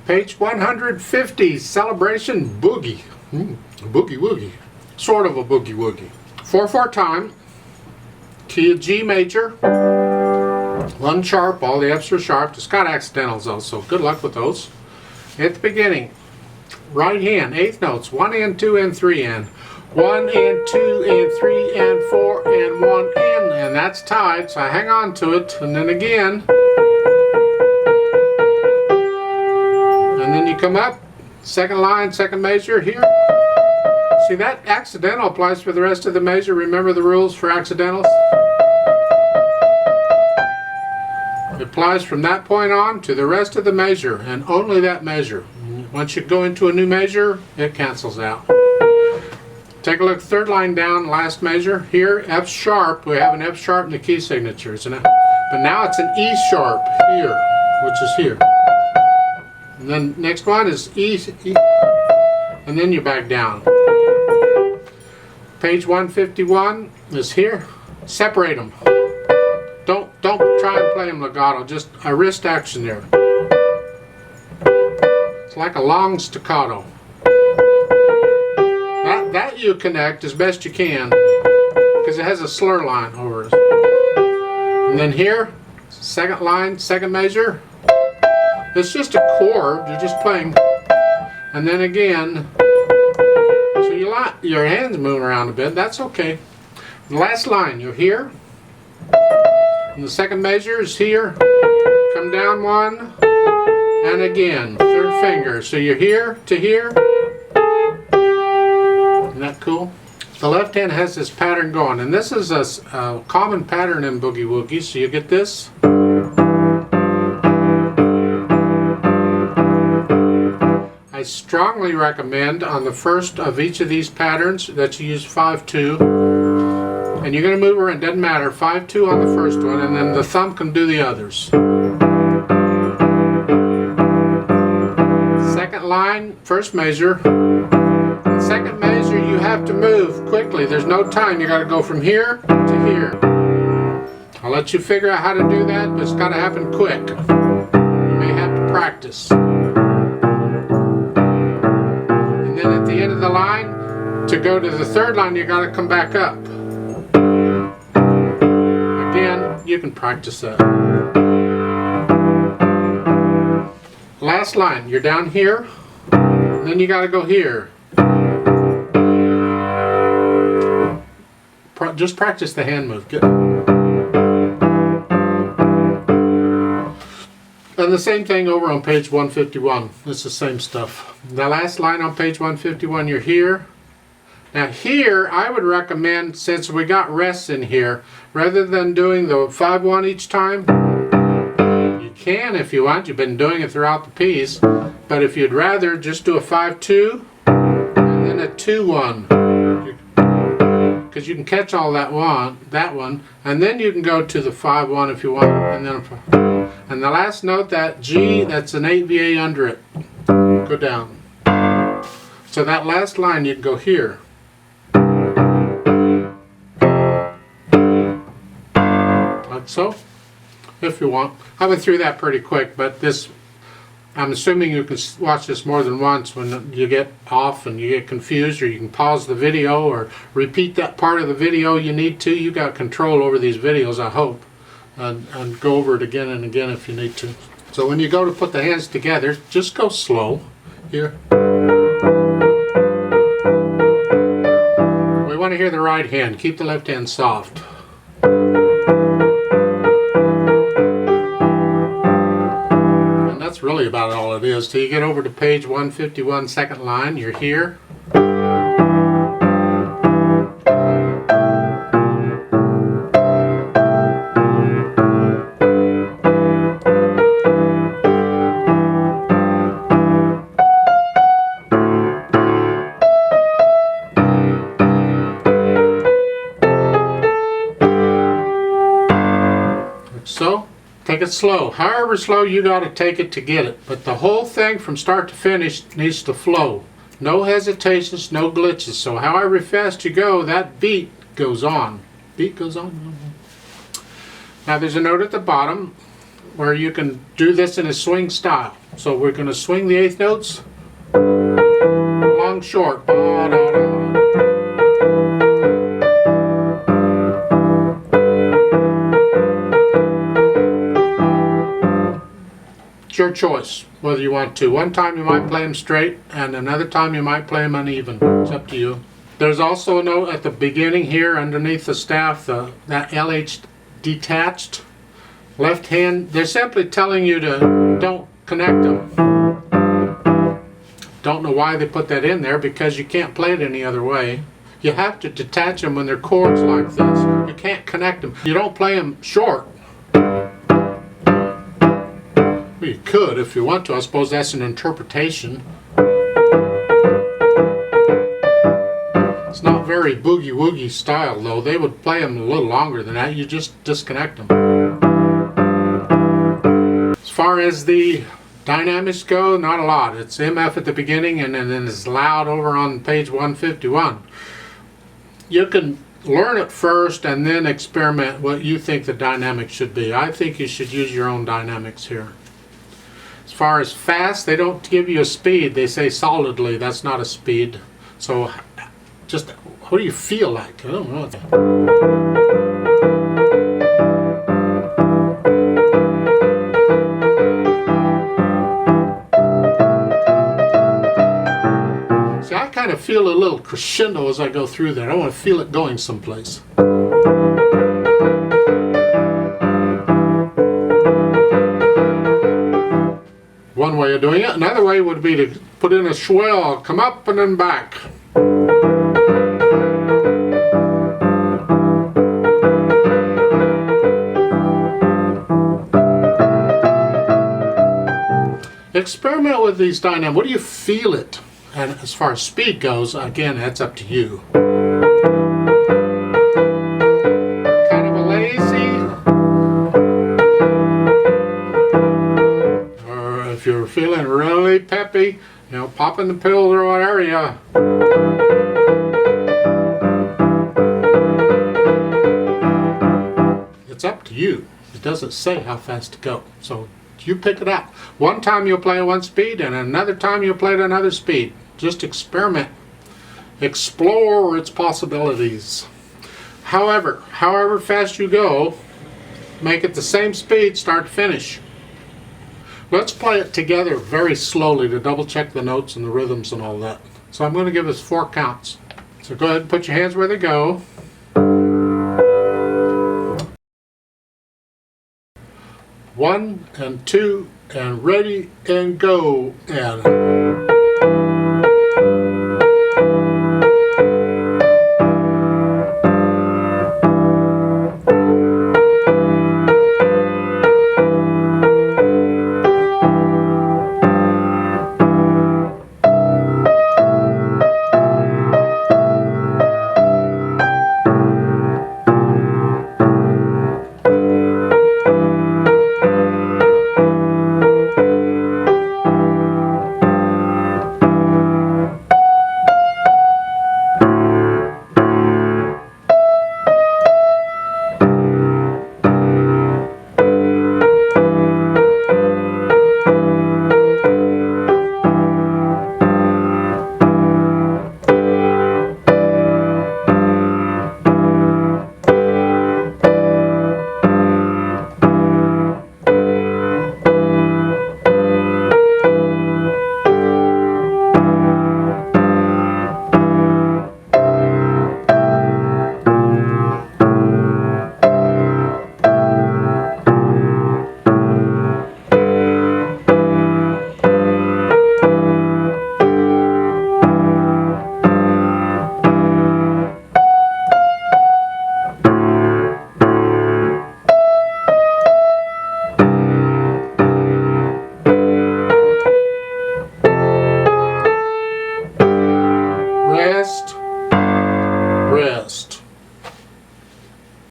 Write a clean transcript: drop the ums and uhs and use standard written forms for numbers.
Page 150, Celebration Boogie. Boogie woogie. Sort of a boogie woogie. 4/4 time. Key of G major. 1 sharp, all the F's are sharp. It's got accidentals though, so good luck with those. At the beginning, right hand, 8th notes, 1 and 2 and 3 and. 1 and 2 and 3 and 4 and 1 and that's tied, so I hang on to it, and then again. And then you come up, second line, second measure here. See, that accidental applies for the rest of the measure. Remember the rules for accidentals? It applies from that point on to the rest of the measure, and only that measure. Once you go into a new measure, it cancels out. Take a look, third line down, last measure. Here, F sharp. We have an F sharp in the key signatures, but now it's an E sharp here, which is here. And then next one is E, and then you back down. Page 151 is here. Separate them. Don't try and play them legato. Just a wrist action there. It's like a long staccato. That you connect as best you can because it has a slur line over it. And then here, second line, second measure. It's just a chord. You're just playing. And then again. So your hands move around a bit. That's okay. The last line, you're here. And the second measure is here. Come down 1. And again, third finger. So you're here to here. Isn't that cool? The left hand has this pattern going, and this is a common pattern in Boogie Woogie, so you get this. I strongly recommend on the first of each of these patterns that you use 5/2, and you're going to move around, doesn't matter, 5/2 on the first one, and then the thumb can do the others. Second line, first measure. Second measure, you have to move quickly. There's no time. You got to go from here to here. I'll let you figure out how to do that, but it's got to happen quick. You may have to practice. And then at the end of the line, to go to the third line, you got to come back up. Again, you can practice that. Last line, you're down here, and then you got to go here. Just practice the hand move. Good. And the same thing over on page 151. It's the same stuff. The last line on page 151, you're here. Now here, I would recommend, since we got rests in here, rather than doing the 5/1 each time, you can if you want. You've been doing it throughout the piece. But if you'd rather, just do a 5/2 and then a 2/1. Because you can catch all that one, and then you can go to the 5/1 if you want, and the last note, that G, that's an 8VA under it. Go down. So that last line, you can go here. Like so, if you want. I went through that pretty quick, but this, I'm assuming you can watch this more than once when you get off and you get confused, or you can pause the video or repeat that part of the video you need to. You got control over these videos, I hope, and go over it again and again if you need to. So when you go to put the hands together, just go slow. Here. We want to hear the right hand. Keep the left hand soft. That's really about all it is. Till you get over to page 151, second line, you're here. Like so. Take it slow. However slow you got to take it to get it. But the whole thing from start to finish needs to flow. No hesitations, no glitches. So however fast you go, that beat goes on. Beat goes on. Now there's a note at the bottom where you can do this in a swing style. So we're going to swing the eighth notes. Long, short. Ba, da, da. It's your choice whether you want to. One time you might play them straight, and another time you might play them uneven. It's up to you. There's also a note at the beginning here underneath the staff, that LH detached. Left hand, they're simply telling you to don't connect them. Don't know why they put that in there, because you can't play it any other way. You have to detach them when they're chords like this. You can't connect them. You don't play them short. Well, you could if you want to. I suppose that's an interpretation. It's not very boogie-woogie style, though. They would play them a little longer than that. You just disconnect them. As far as the dynamics go, not a lot. It's MF at the beginning, and then it's loud over on page 151. You can learn it first and then experiment what you think the dynamics should be. I think you should use your own dynamics here. As far as fast, they don't give you a speed. They say solidly. That's not a speed. So just, what do you feel like? I don't know. See, I kind of feel a little crescendo as I go through there. I want to feel it going someplace. One way of doing it. Another way would be to put in a swell, come up and then back. Experiment with these dynamics. What do you feel it? And as far as speed goes, again, that's up to you. Kind of a lazy. Or if you're feeling really peppy, you know, popping the pill or whatever, yeah. It's up to you. It doesn't say how fast to go. So you pick it out. One time you'll play at one speed, and another time you'll play at another speed. Just experiment. Explore its possibilities. However fast you go, make it the same speed start to finish. Let's play it together very slowly to double check the notes and the rhythms and all that. So I'm going to give us 4 counts. So go ahead and put your hands where they go. 1 and 2 and ready and go. And